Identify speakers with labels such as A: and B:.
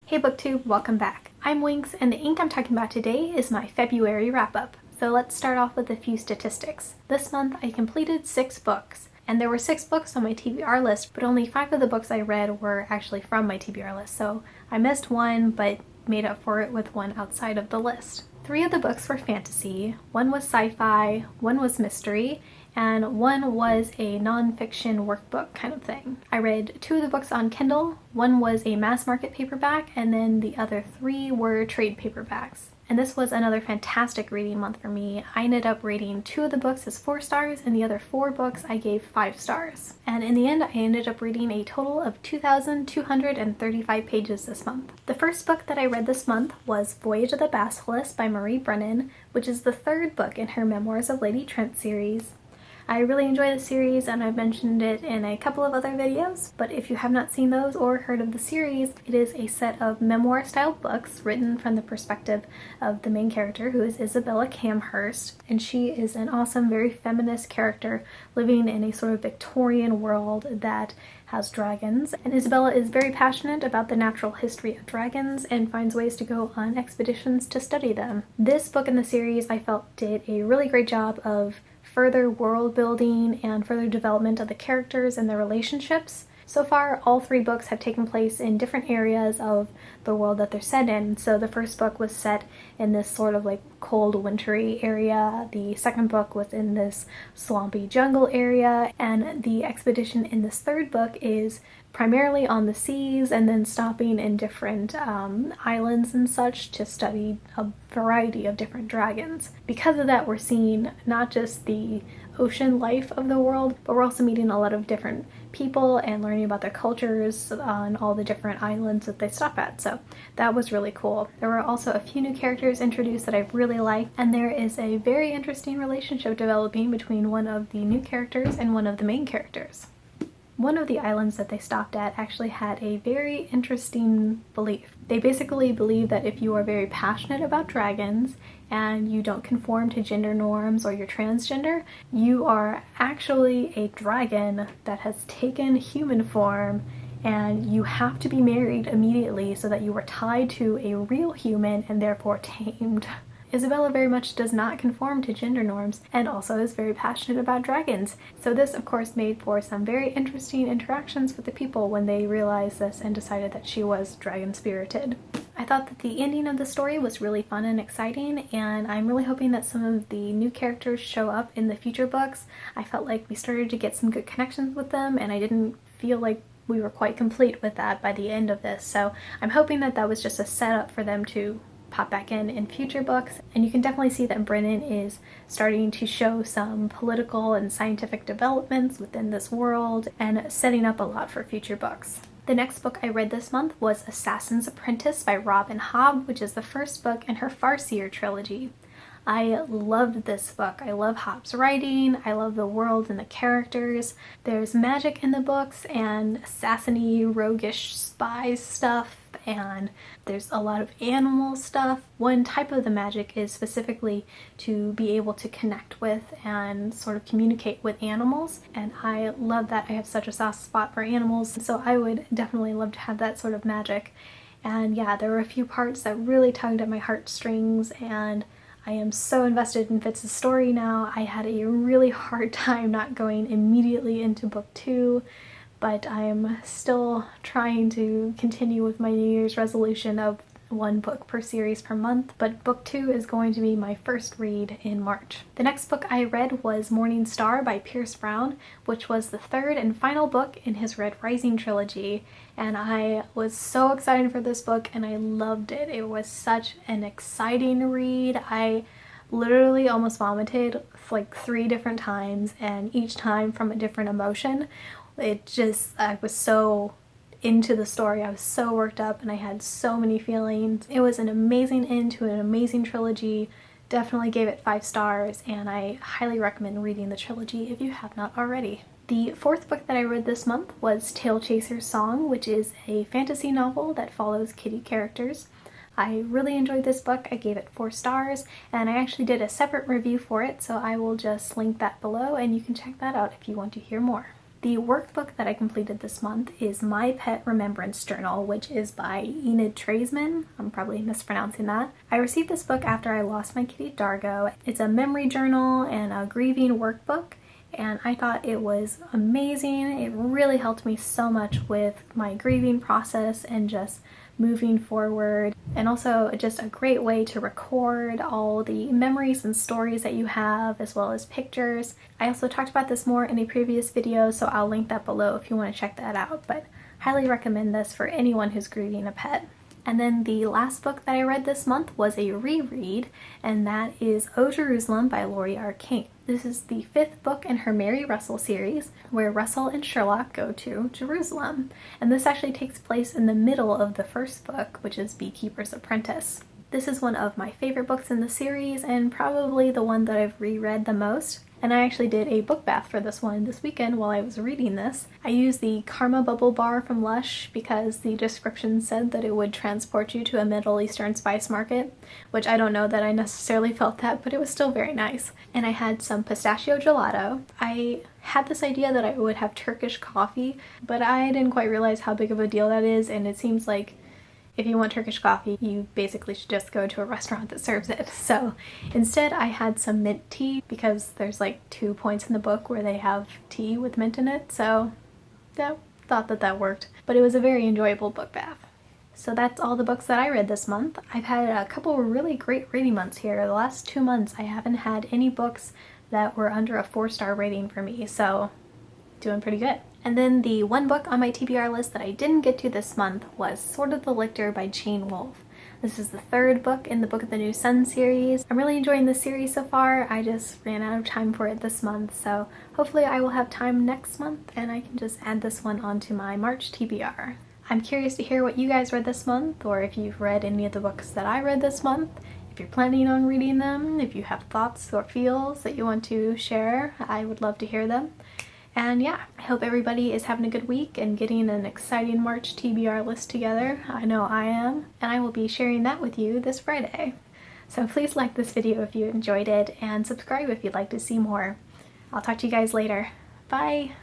A: Hey BookTube, welcome back. I'm Winx, and the ink I'm talking about today is my February wrap-up. So let's start off with a few statistics. This month I completed 6 books, and there were 6 books on my TBR list, but only 5 of the books I read were actually from my TBR list, so I missed one but made up for it with one outside of the list. 3 of the books were fantasy, 1 was sci-fi, 1 was mystery, and 1 was a non-fiction workbook kind of thing. I read 2 of the books on Kindle, 1 was a mass market paperback, and then the other 3 were trade paperbacks. And this was another fantastic reading month for me. I ended up rating 2 of the books as 4 stars, and the other 4 books I gave 5 stars. And in the end, I ended up reading a total of 2,235 pages this month. The first book that I read this month was Voyage of the Basileus by Marie Brennan, which is the 3rd book in her Memoirs of Lady Trent series. I really enjoy the series, and I've mentioned it in a couple of other videos, but if you have not seen those or heard of the series, it is a set of memoir-style books written from the perspective of the main character, who is Isabella Camhurst, and she is an awesome, very feminist character living in a sort of Victorian world that has dragons, and Isabella is very passionate about the natural history of dragons and finds ways to go on expeditions to study them. This book in the series I felt did a really great job of further world building and further development of the characters and their relationships. So far, all 3 books have taken place in different areas of the world that they're set in. So the first book was set in this sort of like cold, wintry area. The second book was in this swampy jungle area. And the expedition in this 3rd book is primarily on the seas and then stopping in different islands and such to study a variety of different dragons. Because of that, we're seeing not just the ocean life of the world, but we're also meeting a lot of different people and learning about their cultures on all the different islands that they stop at. So that was really cool. There were also a few new characters introduced that I really liked, and there is a very interesting relationship developing between one of the new characters and one of the main characters. One of the islands that they stopped at actually had a very interesting belief. They basically believe that if you are very passionate about dragons and you don't conform to gender norms or you're transgender, you are actually a dragon that has taken human form, and you have to be married immediately so that you are tied to a real human and therefore tamed. Isabella very much does not conform to gender norms and also is very passionate about dragons. So this of course made for some very interesting interactions with the people when they realized this and decided that she was dragon spirited. I thought that the ending of the story was really fun and exciting, and I'm really hoping that some of the new characters show up in the future books. I felt like we started to get some good connections with them, and I didn't feel like we were quite complete with that by the end of this. So I'm hoping that that was just a setup for them to pop back in future books. And you can definitely see that Brennan is starting to show some political and scientific developments within this world and setting up a lot for future books. The next book I read this month was Assassin's Apprentice by Robin Hobb, which is the first book in her Farseer trilogy. I loved this book. I love Hobb's writing, I love the world and the characters. There's magic in the books and assassiny, roguish spy stuff, and there's a lot of animal stuff. One type of the magic is specifically to be able to connect with and sort of communicate with animals, and I love that. I have such a soft spot for animals, so I would definitely love to have that sort of magic. And yeah, there were a few parts that really tugged at my heartstrings, and I am so invested in Fitz's story now. I had a really hard time not going immediately into book 2, but I'm still trying to continue with my New Year's resolution of 1 book per series per month, but book 2 is going to be my first read in March. The next book I read was Morningstar by Pierce Brown, which was the 3rd and final book in his Red Rising trilogy, and I was so excited for this book and I loved it. It was such an exciting read. I literally almost vomited like 3 different times, and each time from a different emotion. I was so into the story. I was so worked up and I had so many feelings. It was an amazing end to an amazing trilogy. Definitely gave it 5 stars, and I highly recommend reading the trilogy if you have not already. The 4th book that I read this month was Tail Chaser's Song, which is a fantasy novel that follows kitty characters. I really enjoyed this book. I gave it 4 stars, and I actually did a separate review for it, so I will just link that below and you can check that out if you want to hear more. The workbook that I completed this month is My Pet Remembrance Journal, which is by Enid Treisman. I'm probably mispronouncing that. I received this book after I lost my kitty Dargo. It's a memory journal and a grieving workbook, and I thought it was amazing. It really helped me so much with my grieving process and just moving forward, and also just a great way to record all the memories and stories that you have, as well as pictures. I also talked about this more in a previous video, so I'll link that below if you want to check that out, but highly recommend this for anyone who's grieving a pet. And then the last book that I read this month was a reread, and that is O Jerusalem by Laurie R. King. This is the 5th book in her Mary Russell series, where Russell and Sherlock go to Jerusalem. And this actually takes place in the middle of the first book, which is Beekeeper's Apprentice. This is one of my favorite books in the series, and probably the one that I've reread the most. And I actually did a book bath for this one this weekend while I was reading this. I used the Karma Bubble Bar from Lush because the description said that it would transport you to a Middle Eastern spice market, which I don't know that I necessarily felt that, but it was still very nice. And I had some pistachio gelato. I had this idea that I would have Turkish coffee, but I didn't quite realize how big of a deal that is, and it seems like if you want Turkish coffee, you basically should just go to a restaurant that serves it. So instead I had some mint tea because there's like 2 points in the book where they have tea with mint in it. So yeah, thought that worked. But it was a very enjoyable book bath. So that's all the books that I read this month. I've had a couple of really great reading months here. The last 2 months I haven't had any books that were under a 4-star rating for me. So doing pretty good. And then the one book on my TBR list that I didn't get to this month was Sword of the Lictor by Jane Wolfe. This is the 3rd book in the Book of the New Sun series. I'm really enjoying this series so far. I just ran out of time for it this month, so hopefully I will have time next month and I can just add this one onto my March TBR. I'm curious to hear what you guys read this month, or if you've read any of the books that I read this month. If you're planning on reading them, if you have thoughts or feels that you want to share, I would love to hear them. And yeah, I hope everybody is having a good week and getting an exciting March TBR list together. I know I am, and I will be sharing that with you this Friday. So please like this video if you enjoyed it, and subscribe if you'd like to see more. I'll talk to you guys later. Bye!